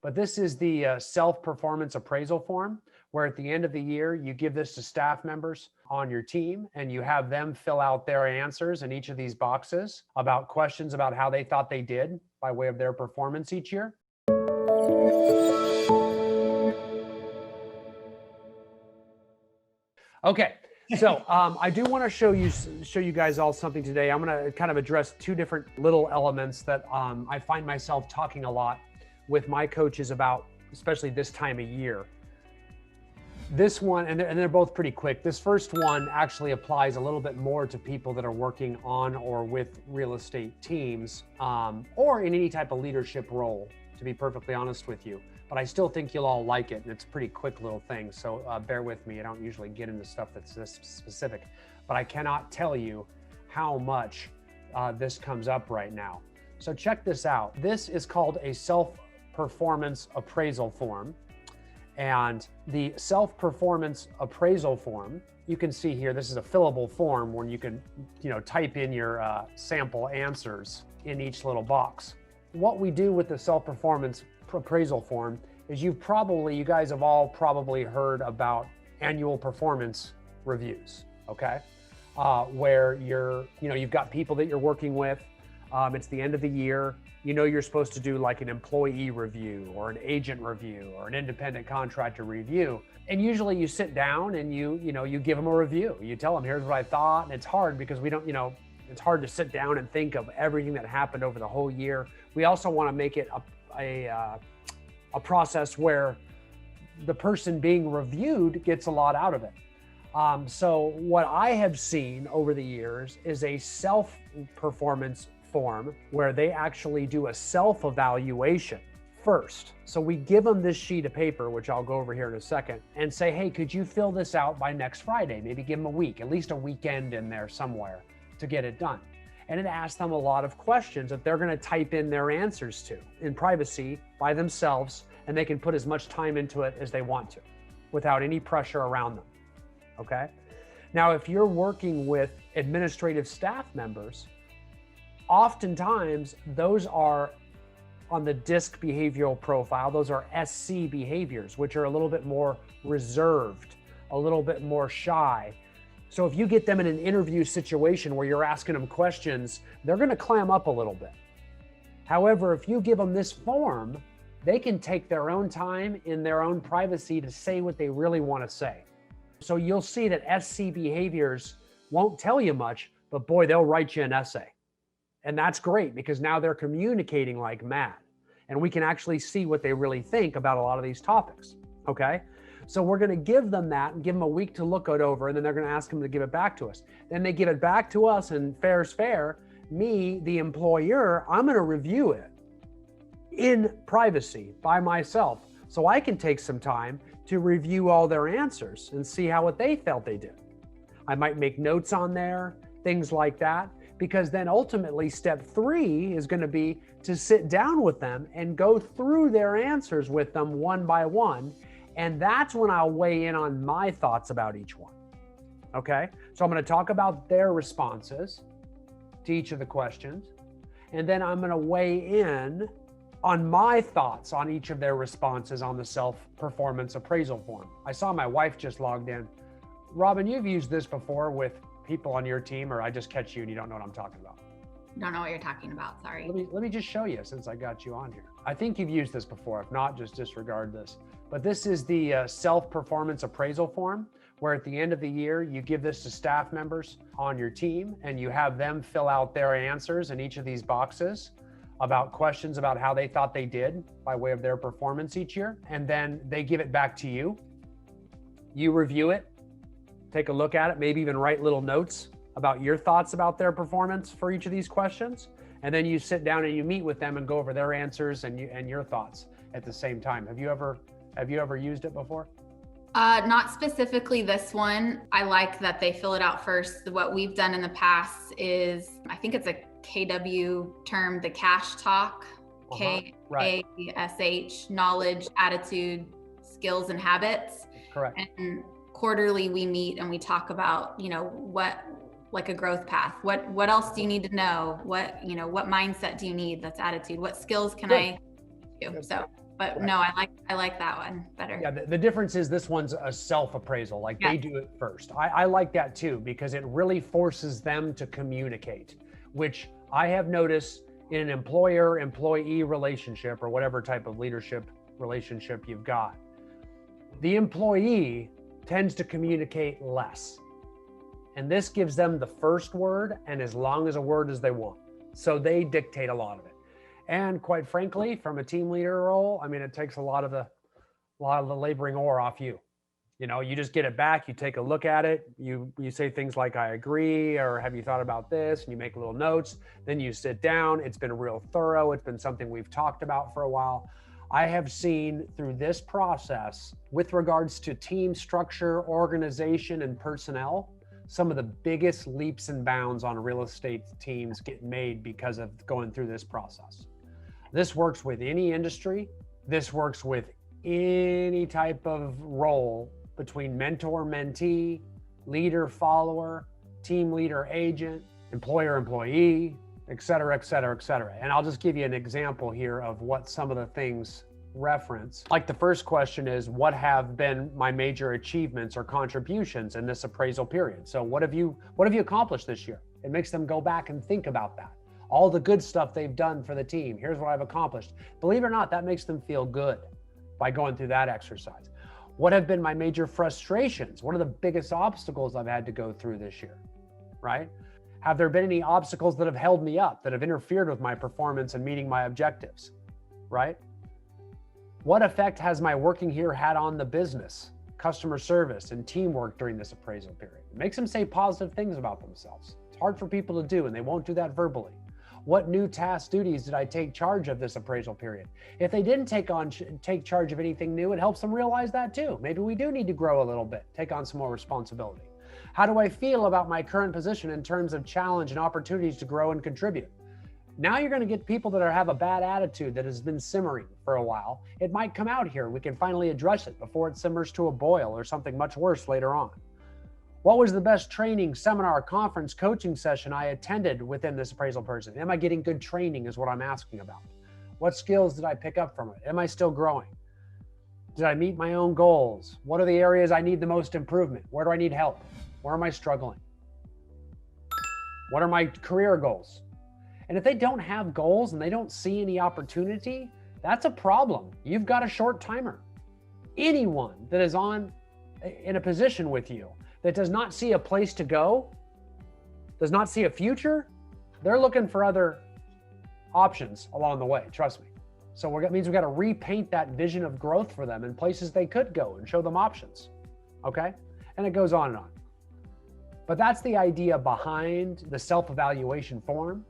But this is the self-performance appraisal form, where at the end of the year, you give this to staff members on your team and you have them fill out their answers in each of these boxes about questions about how they thought they did by way of their performance each year. Okay, so I do want to show you guys all something today. I'm going to kind of address two different little elements that I find myself talking a lot with my coaches about, especially this time of year. This one, and they're both pretty quick. This first one actually applies a little bit more to people that are working on or with real estate teams, or in any type of leadership role, to be perfectly honest with you. But I still think you'll all like it, and it's a pretty quick little thing. So bear with me. I don't usually get into stuff that's this specific, but I cannot tell you how much this comes up right now. So check this out. This is called a self-performance appraisal form. And the self-performance appraisal form, you can see here, this is a fillable form where you can, type in your sample answers in each little box. What we do with the self-performance appraisal form is you guys have all probably heard about annual performance reviews, okay? Where you've got people that you're working with, it's the end of the year, you're supposed to do like an employee review or an agent review or an independent contractor review. And usually you sit down and you give them a review. You tell them, here's what I thought. And it's hard because we don't, it's hard to sit down and think of everything that happened over the whole year. We also want to make it a process where the person being reviewed gets a lot out of it. So what I have seen over the years is a self-performance form where they actually do a self-evaluation first. So we give them this sheet of paper, which I'll go over here in a second, and say, hey, could you fill this out by next Friday? Maybe give them a week, at least a weekend in there somewhere to get it done. And it asks them a lot of questions that they're going to type in their answers to in privacy by themselves, and they can put as much time into it as they want to without any pressure around them. Okay? Now, if you're working with administrative staff members, oftentimes those are on the DISC behavioral profile. Those are SC behaviors, which are a little bit more reserved, a little bit more shy. So if you get them in an interview situation where you're asking them questions, they're going to clam up a little bit. However, if you give them this form, they can take their own time in their own privacy to say what they really want to say. So you'll see that SC behaviors won't tell you much, but boy, they'll write you an essay. And that's great because now they're communicating like mad. And we can actually see what they really think about a lot of these topics, okay? So we're gonna give them that and give them a week to look it over, and then they're gonna ask them to give it back to us. Then they give it back to us, and fair's fair. Me, the employer, I'm gonna review it in privacy by myself. So I can take some time to review all their answers and see what they felt they did. I might make notes on there, things like that. Because then ultimately step 3 is going to be to sit down with them and go through their answers with them one by one. And that's when I'll weigh in on my thoughts about each one. Okay. So I'm going to talk about their responses to each of the questions. And then I'm going to weigh in on my thoughts on each of their responses on the self-performance appraisal form. I saw my wife just logged in. Robin, you've used this before with people on your team, or I just catch you and you don't know what I'm talking about? Don't know what you're talking about, sorry. Let me just show you since I got you on here. I think you've used this before. If not, just disregard this. But this is the self-performance appraisal form, where at the end of the year, you give this to staff members on your team and you have them fill out their answers in each of these boxes about questions about how they thought they did by way of their performance each year. And then they give it back to you. You review it, take a look at it, maybe even write little notes about your thoughts about their performance for each of these questions. And then you sit down and you meet with them and go over their answers and your thoughts at the same time. Have you ever used it before? Not specifically this one. I like that they fill it out first. What we've done in the past is, I think it's a KW term, the cash talk, KASH, knowledge, attitude, skills, and habits. Correct. And quarterly we meet and we talk about, what, like a growth path. What else do you need to know? What mindset do you need? That's attitude. What skills can I do? So But Right. no, I like that one better. Yeah, the difference is this one's a self-appraisal, like Yeah. they do it first. I like that too, because it really forces them to communicate, which I have noticed in an employer-employee relationship or whatever type of leadership relationship you've got. The employee tends to communicate less. And this gives them the first word and as long as a word as they want. So they dictate a lot of it. And quite frankly, from a team leader role, I mean, it takes a lot of the laboring oar off you. You know, you just get it back, you take a look at it, you say things like, I agree, or have you thought about this? And you make little notes, then you sit down. It's been real thorough. It's been something we've talked about for a while. I have seen through this process with regards to team structure, organization, and personnel, some of the biggest leaps and bounds on real estate teams get made because of going through this process. This works with any industry. This works with any type of role between mentor, mentee, leader, follower, team leader, agent, employer, employee, et cetera, et cetera, et cetera. And I'll just give you an example here of what some of the things reference. Like the first question is, what have been my major achievements or contributions in this appraisal period? So what have you accomplished this year? It makes them go back and think about that. All the good stuff they've done for the team. Here's what I've accomplished. Believe it or not, that makes them feel good by going through that exercise. What have been my major frustrations? What are the biggest obstacles I've had to go through this year, right? Have there been any obstacles that have held me up, that have interfered with my performance and meeting my objectives, right? What effect has my working here had on the business, customer service, and teamwork during this appraisal period? It makes them say positive things about themselves. It's hard for people to do, and they won't do that verbally. What new task duties did I take charge of this appraisal period? If they didn't take charge of anything new, it helps them realize that too. Maybe we do need to grow a little bit, take on some more responsibility. How do I feel about my current position in terms of challenge and opportunities to grow and contribute? Now you're going to get people that have a bad attitude that has been simmering for a while. It might come out here. We can finally address it before it simmers to a boil or something much worse later on. What was the best training, seminar, conference, coaching session I attended within this appraisal person? Am I getting good training is what I'm asking about. What skills did I pick up from it? Am I still growing? Did I meet my own goals? What are the areas I need the most improvement? Where do I need help? Where am I struggling? What are my career goals? And if they don't have goals and they don't see any opportunity, that's a problem. You've got a short timer. Anyone that is in a position with you that does not see a place to go, does not see a future, they're looking for other options along the way, trust me. So that means we've got to repaint that vision of growth for them in places they could go and show them options, okay? And it goes on and on. But that's the idea behind the self-evaluation form.